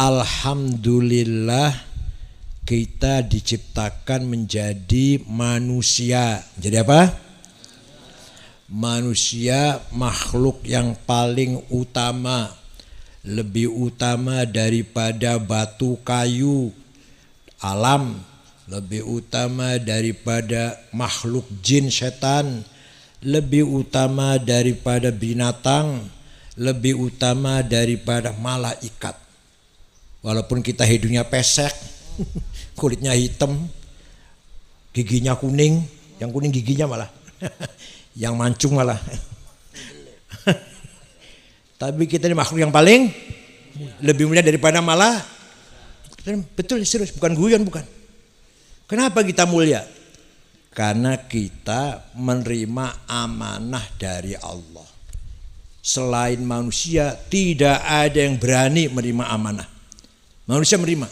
Alhamdulillah kita diciptakan menjadi manusia. Jadi apa? Manusia makhluk yang paling utama, lebih utama daripada batu kayu, alam, lebih utama daripada makhluk jin setan, lebih utama daripada binatang, lebih utama daripada malaikat. Walaupun kita hidungnya pesek, kulitnya hitam, giginya kuning, yang kuning giginya malah, yang mancung malah. Tapi kita ini makhluk yang paling lebih mulia daripada malah. Betul, serius, bukan guyon, bukan. Kenapa kita mulia? Karena kita menerima amanah dari Allah. Selain manusia tidak ada yang berani menerima amanah. Manusia menerima.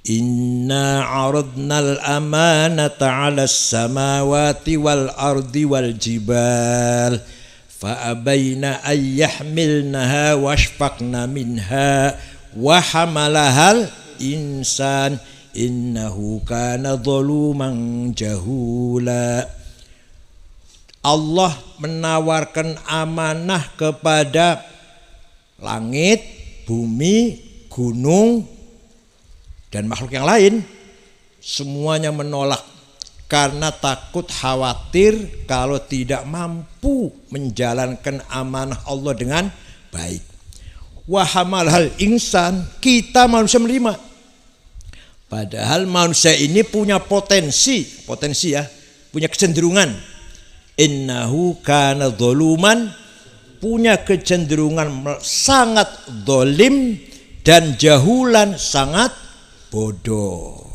Inna aradnal amanata 'alas samawati wal ardi wal jibal fa abaina ay yahmilnaha washfaqna minha wa hamalahal insan innahu kana zaluman jahula. Allah menawarkan amanah kepada langit, bumi, gunung, dan makhluk yang lain. Semuanya menolak karena takut khawatir kalau tidak mampu menjalankan amanah Allah dengan baik. Wa hamalahal insan, kita manusia menerima. Padahal manusia ini punya potensi ya, punya kecenderungan. Innahu kana zaluman, punya kecenderungan sangat zalim dan jahulan, sangat bodoh.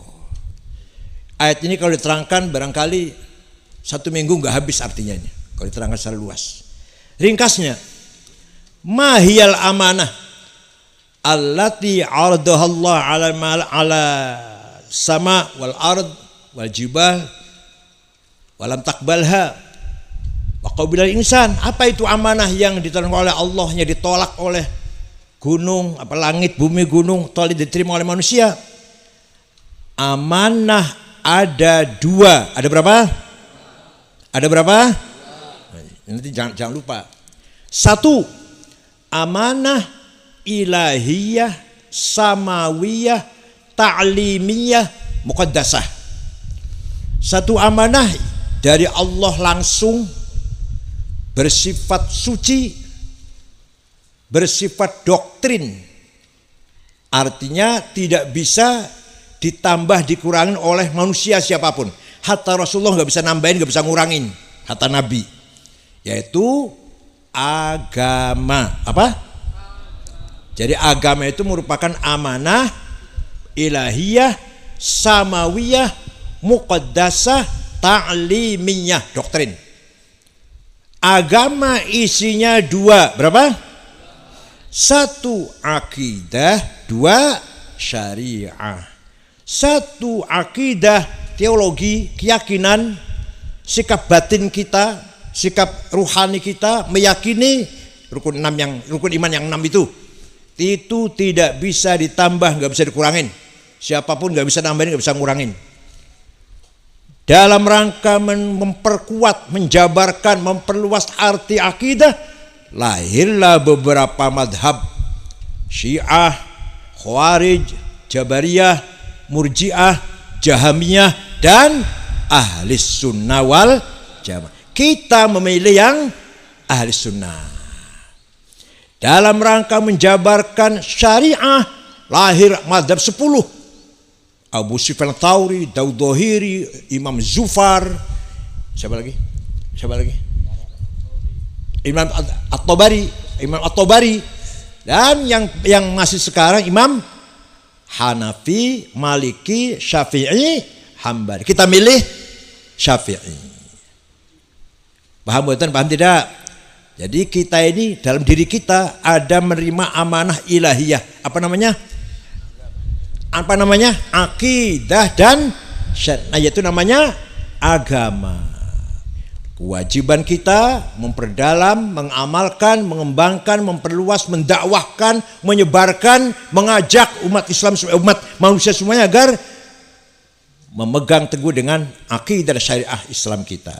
Ayat ini kalau diterangkan barangkali 1 minggu nggak habis artinya ini. Kalau diterangkan secara luas. Ringkasnya, mahiyal amanah allati ardahallah ala sama wal ard wal jibal walam takbalha wa qabilal insan. Apa itu amanah yang ditolak oleh Allah, yang ditolak oleh gunung, apa langit, bumi, gunung, tolak diterima oleh manusia? Amanah ada 2. Ada berapa? Ada berapa? Nanti jangan lupa. 1, amanah ilahiyah, samawiyah, ta'limiyah, muqaddasah. 1 amanah dari Allah langsung, bersifat suci, bersifat doktrin. Artinya tidak bisa ditambah dikurangin oleh manusia siapapun. Hatta Rasulullah nggak bisa nambahin, nggak bisa ngurangin, kata Nabi. Yaitu agama. Apa? Jadi agama itu merupakan amanah ilahiyah, samawiyah, muqaddasah, ta'limiyah, doktrin. Agama isinya 2. Berapa? 1 akidah, 2 syariah. 1 akidah, teologi, keyakinan, sikap batin kita, sikap ruhani kita meyakini rukun iman yang 6 itu tidak bisa ditambah, nggak bisa dikurangin. Siapapun nggak bisa nambahin, nggak bisa ngurangin. Dalam rangka memperkuat, menjabarkan, memperluas arti akidah, lahirlah beberapa madhab: Syiah, Khawarij, Jabariyah, Murji'ah, Jahamiyah, dan Ahlis Sunnah wal Jamaah. Kita memilih yang Ahlis Sunnah. Dalam rangka menjabarkan syariah, lahir madhab 10. Abu Sufyan Tsauri, Daud Dhahiri, Imam Zufar, siapa lagi? Imam At-Tabari, dan yang masih sekarang Imam Hanafi, Maliki, Syafi'i, Hambali. Kita milih Syafi'i. Paham bukan? Paham tidak? Jadi kita ini dalam diri kita ada menerima amanah ilahiyah. Apa namanya? Akidah dan syariah, yaitu namanya agama. Kewajiban kita memperdalam, mengamalkan, mengembangkan, memperluas, mendakwahkan, menyebarkan, mengajak umat Islam, umat manusia semuanya agar memegang teguh dengan akidah dan syariah Islam kita.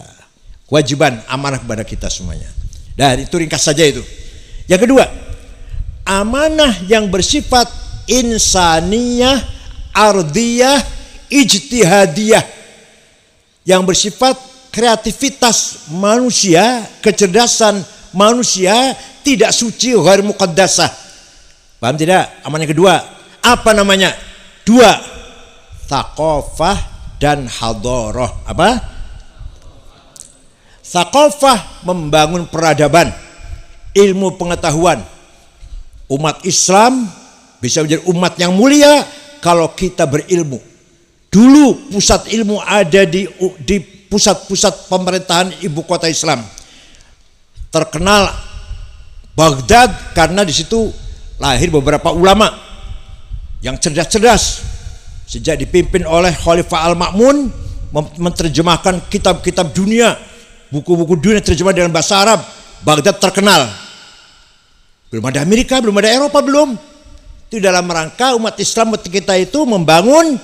Kewajiban amanah kepada kita semuanya. Dan itu ringkas saja itu. Yang kedua, amanah yang bersifat insaniyah, ardiyah, ijtihadiyah, yang bersifat kreativitas manusia, kecerdasan manusia, tidak suci, ghair muqaddasah. Paham tidak? Amanah kedua, apa namanya? Dua, thaqafah dan hadarah. Apa? Thaqafah membangun peradaban, ilmu pengetahuan. Umat Islam bisa menjadi umat yang mulia kalau kita berilmu. Dulu pusat ilmu ada di pusat-pusat pemerintahan ibu kota Islam. Terkenal Baghdad karena di situ lahir beberapa ulama yang cerdas-cerdas. Sejak dipimpin oleh Khalifah Al-Ma'mun, menerjemahkan kitab-kitab dunia, buku-buku dunia terjemah dalam bahasa Arab, Baghdad terkenal. Belum ada Amerika, belum ada Eropa, belum. Itu dalam rangka umat Islam kita itu membangun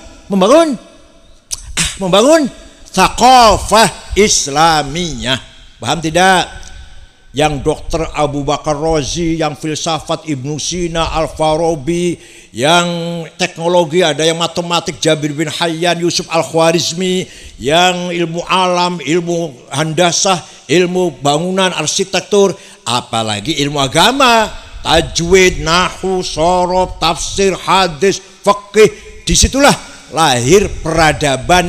thaqafah Islamiyah. Paham tidak? Yang Dokter Abu Bakar Razi, yang filsafat Ibnu Sina, Al-Farabi, yang teknologi ada yang matematik Jabir bin Hayyan, Yusuf Al-Khwarizmi, yang ilmu alam, ilmu handasah, ilmu bangunan, arsitektur, apalagi ilmu agama, tajwid, nahwu, shorof, tafsir, hadis, fikih. Disitulah lahir peradaban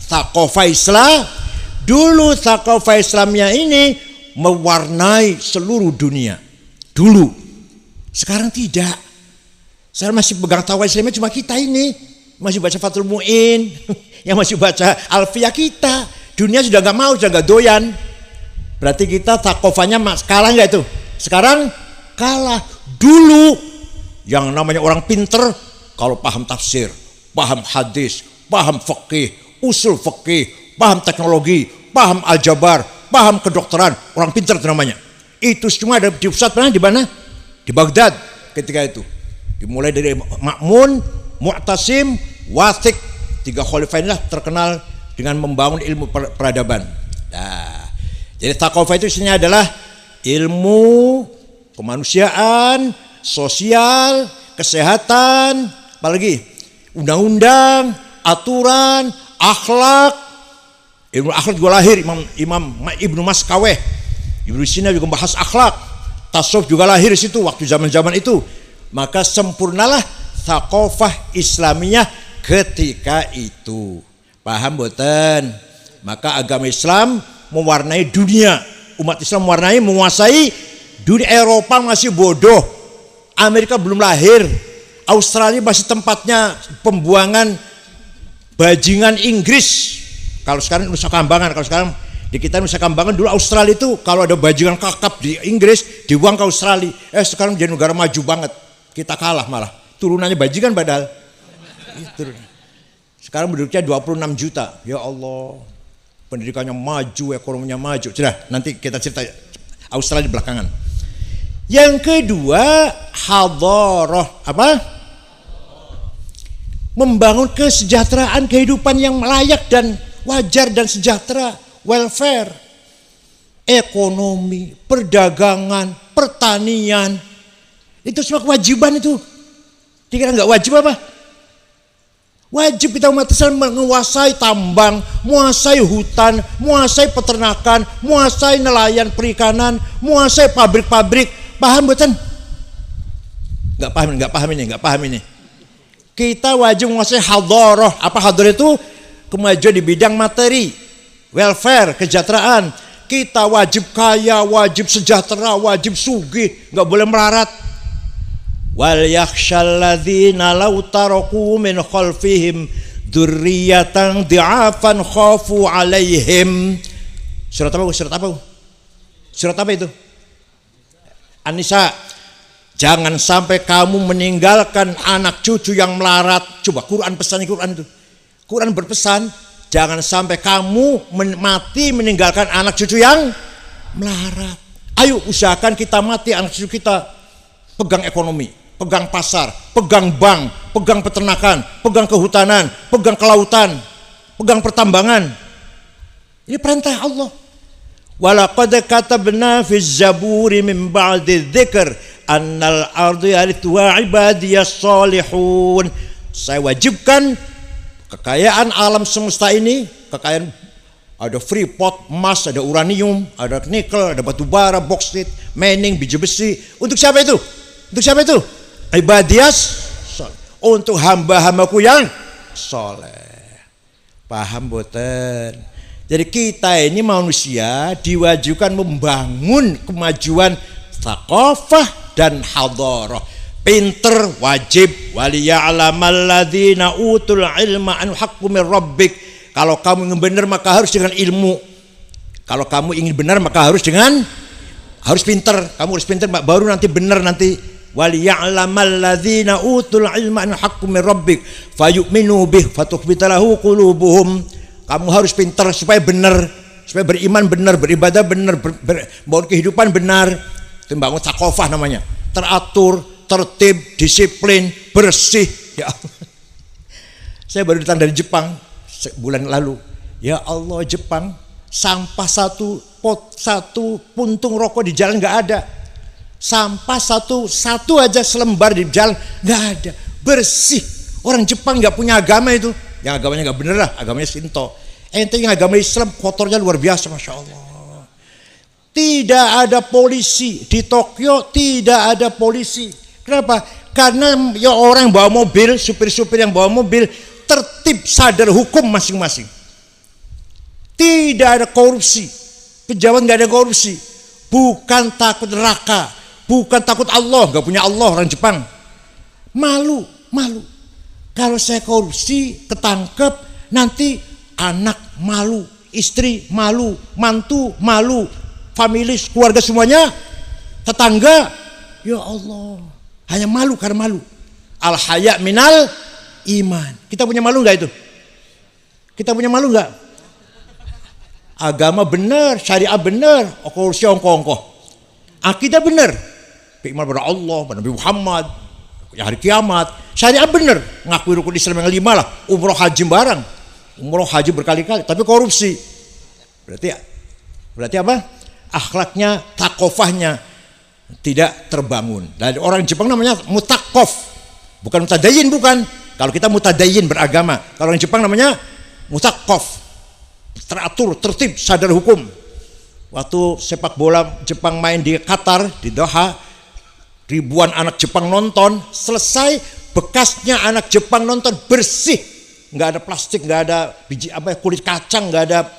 thaqafah Islam. Dulu thaqafah Islamnya ini mewarnai seluruh dunia. Dulu. Sekarang tidak. Saya masih pegang tawai Islamnya cuma kita ini. Masih baca Fathul Mu'in. Yang masih baca Alfiyah kita. Dunia sudah gak mau, sudah gak doyan. Berarti kita thaqafahnya kalah gak itu? Sekarang kalah. Dulu yang namanya orang pinter, kalau paham tafsir, paham hadis, paham fikih, usul fikih, paham teknologi, paham aljabar, paham kedokteran, orang pintar itu namanya. Itu semua ada di pusat mana? Di mana? Di Baghdad ketika itu. Dimulai dari Ma'mun, Mu'tasim, Wathiq, tiga khalifah inilah terkenal dengan membangun ilmu peradaban. Nah, jadi thaqafah itu isinya adalah ilmu kemanusiaan, sosial, kesehatan, apalagi undang-undang, aturan, akhlak. Ilmu akhlak juga lahir, Imam Ibnu Maskaweh, Ibnu Sina juga membahas akhlak. Tasawuf juga lahir di situ waktu zaman-zaman itu. Maka sempurnalah thaqafah Islamiyah ketika itu. Paham boten? Maka agama Islam mewarnai dunia. Umat Islam menguasai dunia. Eropa masih bodoh. Amerika belum lahir. Australia masih tempatnya pembuangan bajingan Inggris. Kalau sekarang Nusa Kambangan, kalau sekarang di kita Nusa Kambangan, dulu Australia itu kalau ada bajingan kakap di Inggris dibuang ke Australia. Sekarang jadi negara maju banget. Kita kalah malah. Turunannya bajingan padahal. Sekarang penduduknya 26 juta. Ya Allah. Pendidikannya maju, ekonominya maju. Sudah, nanti kita cerita Australia belakangan. Yang kedua, hadarah. Apa? Membangun kesejahteraan kehidupan yang layak dan wajar dan sejahtera, welfare, ekonomi, perdagangan, pertanian, itu semua kewajiban itu. Dikira nggak wajib apa? Wajib kita umat Islam menguasai tambang, menguasai hutan, menguasai peternakan, menguasai nelayan perikanan, menguasai pabrik-pabrik. Paham betul? Nggak paham ini. Kita wajib menguasai hadarah. Apa hadarah itu? Kemajuan di bidang materi, welfare, kesejahteraan. Kita wajib kaya, wajib sejahtera, wajib sugih, nggak boleh melarat. Wal yakhshal ladzina law taraku min khalfihim dzurriyyatan dhi'afan khafu 'alaihim. Surat apa itu? An-Nisa. Jangan sampai kamu meninggalkan anak cucu yang melarat. Coba Quran pesan, Quran itu. Quran berpesan, Jangan sampai kamu mati meninggalkan anak cucu yang melarat. Ayo usahakan kita mati, anak cucu kita pegang ekonomi, pegang pasar, pegang bank, pegang peternakan, pegang kehutanan, pegang kelautan, pegang pertambangan. Ini perintah Allah. Walaqad katabna fi zaburi min ba'di dzikr annal ardi yarithuha ibadiyas salihun. Saya wajibkan kekayaan alam semesta ini, kekayaan ada freeport, emas, ada uranium, ada nikel, ada batu bara, boksit, mining, biji besi. Untuk siapa itu? Untuk siapa itu? Ibadiyas, untuk hamba-hambaku yang soleh. Paham boten? Jadi kita ini manusia diwajibkan membangun kemajuan thaqafah dan hadarah. Pinter wajib, waliya'lamal ladzina utul ilma an haqqu min rabbik. Kalau kamu ingin benar maka harus dengan ilmu. Kalau kamu ingin benar maka harus pinter. Kamu harus pinter baru nanti benar nanti. Waliya'lamal ladzina utul ilma an haqqu min rabbik fayu'minu bih fatukhbita lahu qulubuhum. Kamu harus pinter supaya benar, supaya beriman benar, beribadah benar, bangun kehidupan benar. Itu bangun thaqafah namanya. Teratur, tertib, disiplin, bersih. Ya Allah. Saya baru datang dari Jepang bulan lalu. Ya Allah, Jepang sampah satu puntung rokok di jalan nggak ada. Sampah satu aja selembar di jalan nggak ada. Bersih. Orang Jepang nggak punya agama itu. Yang agamanya nggak bener lah, agamanya Shinto. Ente yang agama Islam kotornya luar biasa, masya Allah. Tidak ada polisi di Tokyo, tidak ada polisi. Kenapa? Karena ya orang bawa mobil, supir-supir yang bawa mobil tertib, sadar hukum masing-masing. Tidak ada korupsi, pejabat nggak ada korupsi. Bukan takut neraka, bukan takut Allah, nggak punya Allah orang Jepang. Malu. Kalau saya korupsi, ketangkep, nanti anak malu, istri malu, mantu malu, famili, keluarga semuanya, tetangga, ya Allah, hanya malu karena malu. Al haya minal iman. Kita punya malu nggak itu? Kita punya malu nggak? Agama benar, syariah benar, korupsi ongko-ongko. Akidah benar, beriman pada Allah, pada Nabi Muhammad, ya hari kiamat. Syariah benar, ngakui rukun Islam yang 5 lah, umroh haji barang, umroh haji berkali-kali, tapi korupsi. Berarti apa? Akhlaknya, thaqafahnya tidak terbangun. Dan orang Jepang namanya mutaqqaf, bukan mutadayin, bukan. Kalau kita mutadayin beragama, kalau orang Jepang namanya mutaqqaf, teratur, tertib, sadar hukum. Waktu sepak bola Jepang main di Qatar, di Doha, ribuan anak Jepang nonton, selesai bekasnya anak Jepang nonton bersih, nggak ada plastik, nggak ada biji kulit kacang, nggak ada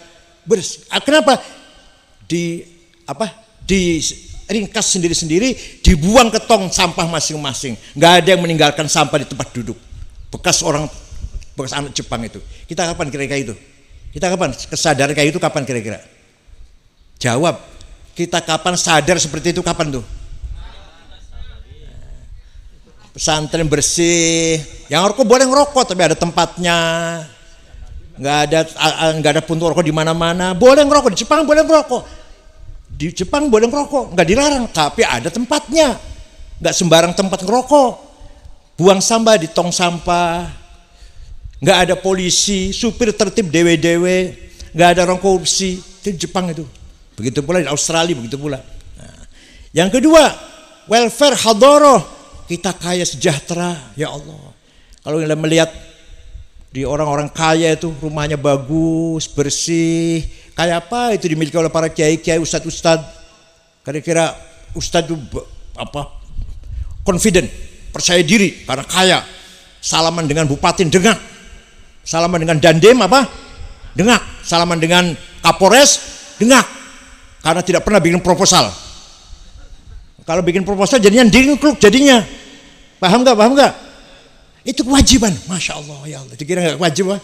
bersih. Kenapa? Di ringkas sendiri-sendiri, dibuang ke tong sampah masing-masing. Nggak ada yang meninggalkan sampah di tempat duduk. Bekas anak Jepang itu. Kita kapan kira-kira itu? Kita kapan kesadaran kayak itu? Kapan kira-kira? Jawab. Kita kapan sadar seperti itu? Kapan tuh? Pesantren bersih, yang rokok boleh ngerokok tapi ada tempatnya, nggak ada puntung rokok di mana-mana. Boleh ngerokok di Jepang, boleh ngerokok di Jepang, boleh ngerokok, nggak dilarang, tapi ada tempatnya, nggak sembarang tempat ngerokok. Buang sampah di tong sampah, nggak ada polisi, supir tertib dewe-dewe, nggak ada orang korupsi. Itu di Jepang itu. Begitu pula di Australia, begitu pula. Nah, yang kedua, welfare hadarah. Kita kaya sejahtera, ya Allah. Kalau kita melihat di orang-orang kaya itu rumahnya bagus, bersih, kayak apa itu dimiliki oleh para kiai-kiai, ustadz-ustadz. Kira-kira ustadz itu confident, percaya diri karena kaya. Salaman dengan bupati dengak, salaman dengan dandem dengak, salaman dengan kapolres dengak, karena tidak pernah bikin proposal. Kalau bikin proposal jadinya dingkluk jadinya. Paham nggak? Itu kewajiban. Masya Allah, ya Allah. Dikira nggak kewajiban?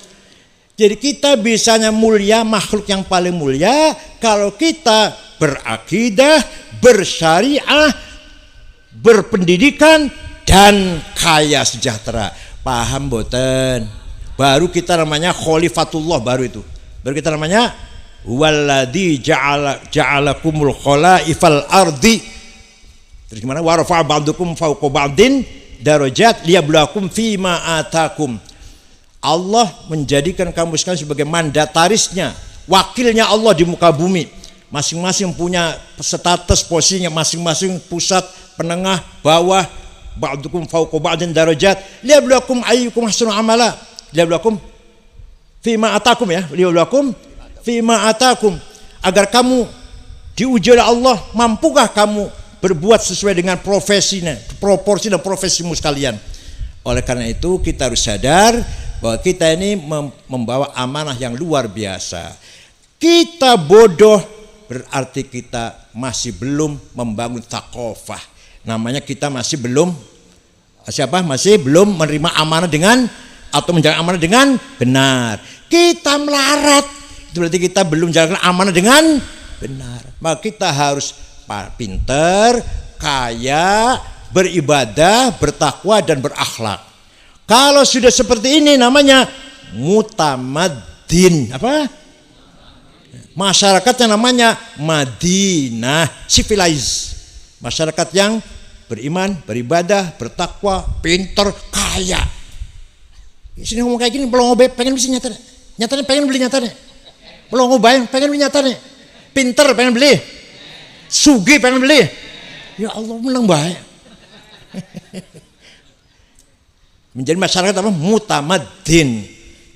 Jadi kita bisanya mulia, makhluk yang paling mulia kalau kita berakidah, bersyariah, berpendidikan dan kaya sejahtera. Paham boten? baru kita namanya khalifatullah, baru itu. Baru kita namanya walladzi ja'alakumul khalaifal ardi. Terus gimana? Wa rafa'a ba'dukum fawqa ba'din darajat liyabluwakum fima atakum. Allah menjadikan kamu sekalian sebagai mandatarisnya, wakilnya Allah di muka bumi. Masing-masing punya status posisinya, masing-masing pusat, penengah, bawah. Ba'dukum fawqa ba'din darajat liyabluwakum ayyukum ahsanu amala. Liyabluwakum fima atakum, ya. Liyabluwakum fima atakum, agar kamu diuji oleh Allah, mampukah kamu berbuat sesuai dengan profesinya, proporsi dan profesimu sekalian. Oleh karena itu kita harus sadar bahwa kita ini membawa amanah yang luar biasa. Kita bodoh berarti kita masih belum membangun thaqafah. Namanya kita masih belum menerima amanah dengan atau menjalankan amanah dengan benar. Kita melarat, itu berarti kita belum menjalankan amanah dengan benar. Maka kita harus pintar, kaya, beribadah, bertakwa dan berakhlak. Kalau sudah seperti ini namanya mutamaddin. Apa? Masyarakatnya namanya Madinah, civilized. Masyarakat yang beriman, beribadah, bertakwa, pintar, kaya. Sini ngomong kayak gini, belum ngobe, pengen bisa nyatanya. Nyatanya pengen beli nyatanya. Belum ngobayang, pengen beli nyatanya. Pintar, pengen beli. Sugi, pengen beli. Ya Allah, menang baik. Menjadi masyarakat apa? Mutamaddin.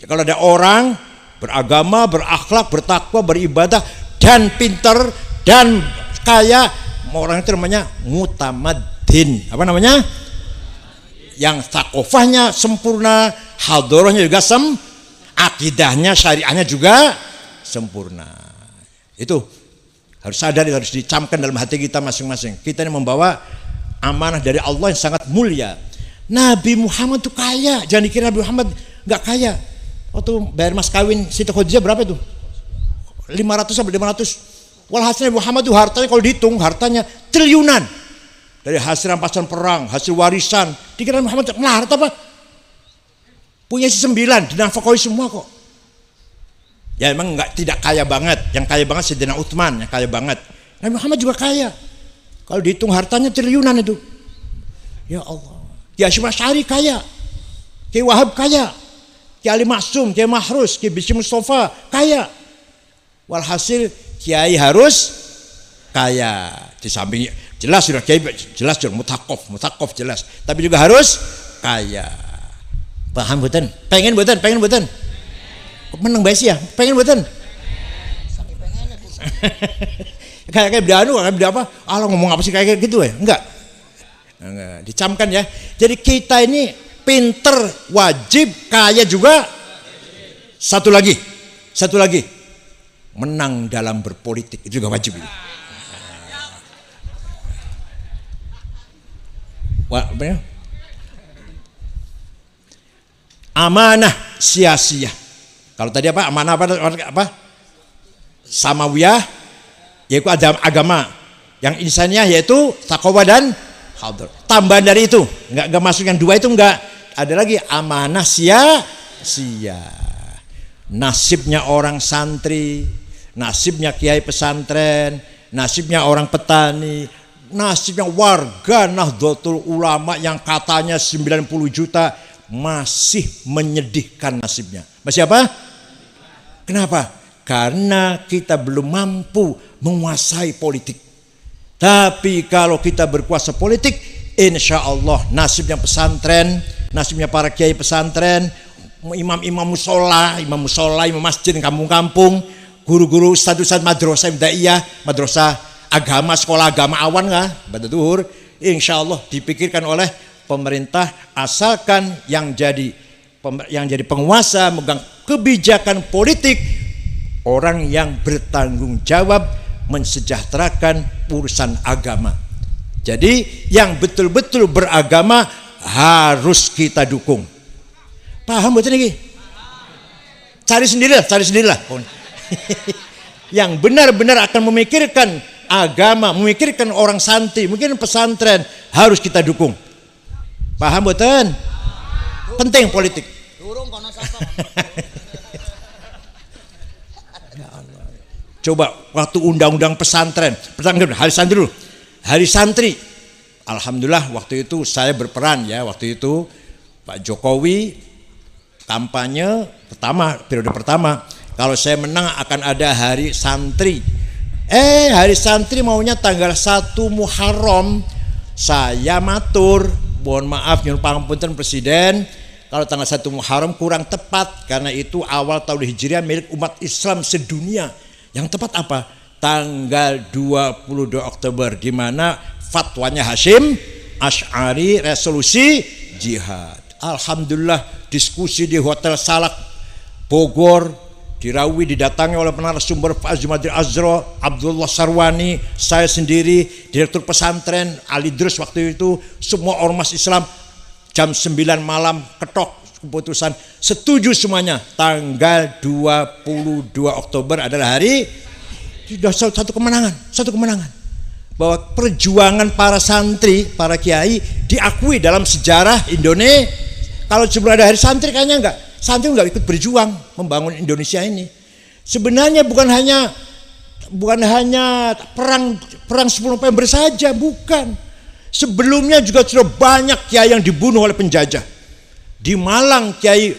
Kalau ada orang beragama, berakhlak, bertakwa, beribadah, dan pintar, dan kaya, orang itu namanya mutamaddin. Apa namanya? Yang thaqafahnya sempurna, hadorohnya juga akidahnya, syariahnya juga sempurna. Itu harus sadar, harus dicamkan dalam hati kita masing-masing. Kita ini membawa amanah dari Allah yang sangat mulia. Nabi Muhammad itu kaya, jangan dikira Nabi Muhammad nggak kaya. Waktu bayar mas kawin Siti Khadijah berapa itu? 500 sampai 500. Walhasil Nabi Muhammad itu hartanya kalau dihitung hartanya triliunan. Dari hasil rampasan perang, hasil warisan. Dikira Nabi Muhammad melarat apa? Punya si 9, dinafkahi semua kok. Ya emang tidak kaya banget. Yang kaya banget Sayyidina Utsman, yang kaya banget. Nabi Muhammad juga kaya. Kalau dihitung hartanya triliunan itu. Ya Allah. Kiai Hasyim Asy'ari kaya. Kiai Wahab kaya. Kiai Ali Maksum, Kiai Mahrus, Kiai Bisri Mustafa kaya. Walhasil kiai harus kaya. Di samping jelas sudah kiai, jelas sudah mutakaf jelas. Tapi juga harus kaya. Paham mboten? Pengen mboten? Menang bae sih ya. Pengen mboten? Sampai pengen aku. Kayak beli anu, kayak beli apa? Allah ngomong apa sih kayak gitu ya? Enggak. Dicamkan ya. Jadi kita ini pinter, wajib, kaya juga. Satu lagi, menang dalam berpolitik itu juga wajib. Amanah sia-sia. Kalau tadi apa? Amanah apa? Samawiyah, yaitu agama. Yang insaniah yaitu taqwa dan hadir. Tambahan dari itu, enggak masuk yang dua itu enggak. Ada lagi amanah sia-sia. Nasibnya orang santri, nasibnya kiai pesantren, nasibnya orang petani, nasibnya warga Nahdlatul Ulama yang katanya 90 juta masih menyedihkan nasibnya. Masih apa? Kenapa? Karena kita belum mampu menguasai politik. Tapi kalau kita berkuasa politik, insya Allah nasibnya pesantren, nasibnya para kiai pesantren, imam musola, imam masjid kampung-kampung, guru-guru ustadz madrasah ibtidaiyah, madrasah agama, sekolah agama awan pada duhur, insya Allah dipikirkan oleh pemerintah, asalkan yang jadi penguasa megang kebijakan politik orang yang bertanggung jawab mensejahterakan urusan agama. Jadi yang betul-betul beragama harus kita dukung. Paham betul nih? Cari sendirilah. Yang benar-benar akan memikirkan agama, memikirkan orang santri, mungkin pesantren, harus kita dukung. Paham betul? Penting politik. Coba waktu undang-undang pesantren, hari santri dulu. Hari santri, alhamdulillah waktu itu saya berperan ya, waktu itu Pak Jokowi kampanye pertama, periode pertama, kalau saya menang akan ada hari santri. Hari santri maunya tanggal 1 Muharram. Saya matur, mohon maaf nyuwun pangapunten Presiden, kalau tanggal 1 Muharram kurang tepat karena itu awal tahun Hijriah milik umat Islam sedunia. Yang tepat apa? Tanggal 22 Oktober di mana fatwanya Hasyim Asy'ari resolusi jihad. Alhamdulillah diskusi di Hotel Salak Bogor dirawi didatangi oleh narasumber Pak Zumadir Azra, Abdullah Sarwani, saya sendiri, direktur pesantren Ali Drus waktu itu, semua ormas Islam. Jam 9 malam ketok keputusan setuju semuanya tanggal 22 Oktober adalah hari sudah satu kemenangan bahwa perjuangan para santri, para kiai diakui dalam sejarah Indonesia. Kalau sebelum ada hari santri kayaknya santri enggak ikut berjuang membangun Indonesia ini. Sebenarnya bukan hanya perang 10 November saja, bukan. Sebelumnya juga sudah banyak kiai yang dibunuh oleh penjajah. Di Malang Kiai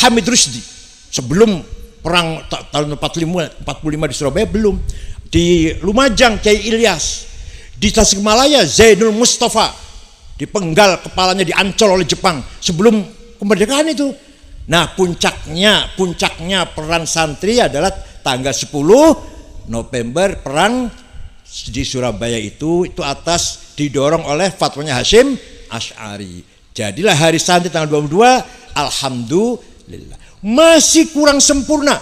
Hamid Rusdi sebelum perang tahun 45 di Surabaya belum. Di Lumajang Kiai Ilyas, di Tasikmalaya Zainul Mustafa dipenggal kepalanya di Ancol oleh Jepang sebelum kemerdekaan itu. Nah puncaknya peran santri adalah tanggal 10 November perang di Surabaya itu atas didorong oleh fatwanya Hasyim Asy'ari. Jadilah hari santri tanggal 22, alhamdulillah. Masih kurang sempurna.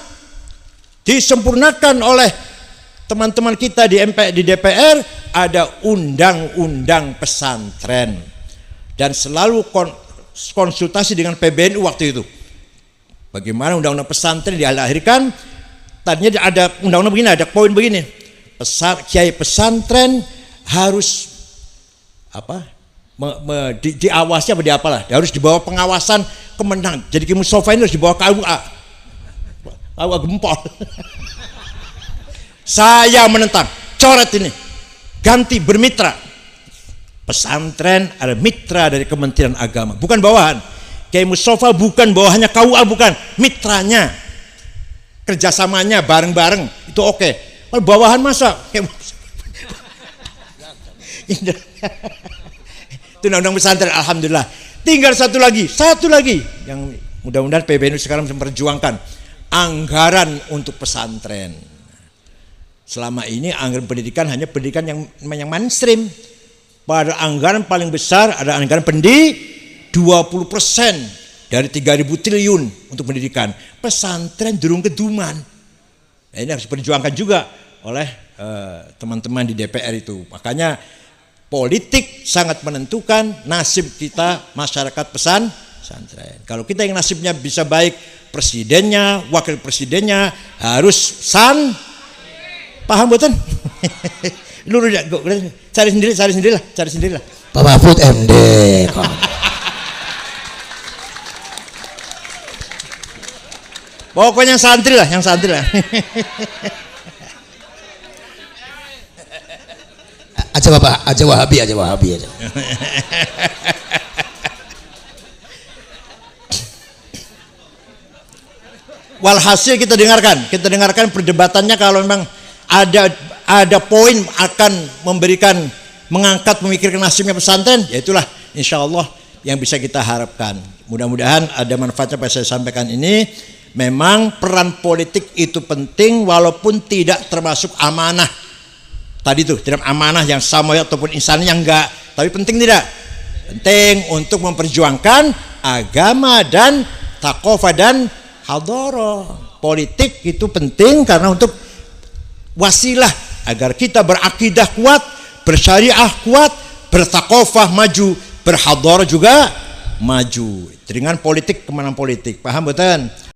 Disempurnakan oleh teman-teman kita di DPR, ada undang-undang pesantren. Dan selalu konsultasi dengan PBNU waktu itu. Bagaimana undang-undang pesantren dilahirkan? Tadinya ada undang-undang begini, ada poin begini. Kiai pesantren harus diawasi apa diapalah, harus dibawa pengawasan Kemenang. Jadi Ki Mustafa ini harus dibawa KUA gempol. Saya menentang, coret ini, ganti bermitra. Pesantren ada mitra dari Kementerian Agama, bukan bawahan. Ki Mustafa bukan bawahannya KUA, bukan mitranya, kerjasamanya bareng-bareng itu oke. Kalau bawahan masa itu undang-undang pesantren, alhamdulillah. Tinggal satu lagi yang mudah-mudahan PBNU sekarang memperjuangkan, anggaran untuk pesantren. Selama ini anggaran pendidikan hanya pendidikan yang mainstream. Pada anggaran paling besar ada anggaran 20% dari 3.000 triliun untuk pendidikan. Pesantren durung keduman. Nah, ini harus diperjuangkan juga oleh teman-teman di DPR itu. Makanya politik sangat menentukan nasib kita masyarakat pesantren. Kalau kita yang nasibnya bisa baik, presidennya, wakil presidennya harus paham betul? Lu cari sendirilah. Pak Mahfud MD. Pokoknya yang santri lah. aja Wahabi aja. Walhasil kita dengarkan perdebatannya. Kalau memang ada poin akan mengangkat memikirkan nasibnya pesantren, ya itulah insya Allah yang bisa kita harapkan. Mudah-mudahan ada manfaatnya apa yang saya sampaikan ini. Memang peran politik itu penting walaupun tidak termasuk amanah. Tadi tuh tidak amanah yang sama ataupun insan yang enggak, tapi penting tidak? Penting untuk memperjuangkan agama dan taqwa dan hadharah. Politik itu penting karena untuk wasilah agar kita berakidah kuat, bersyariah kuat, bertakofah maju, berhadharah juga maju. Dengan politik kemenangan politik. Paham betul?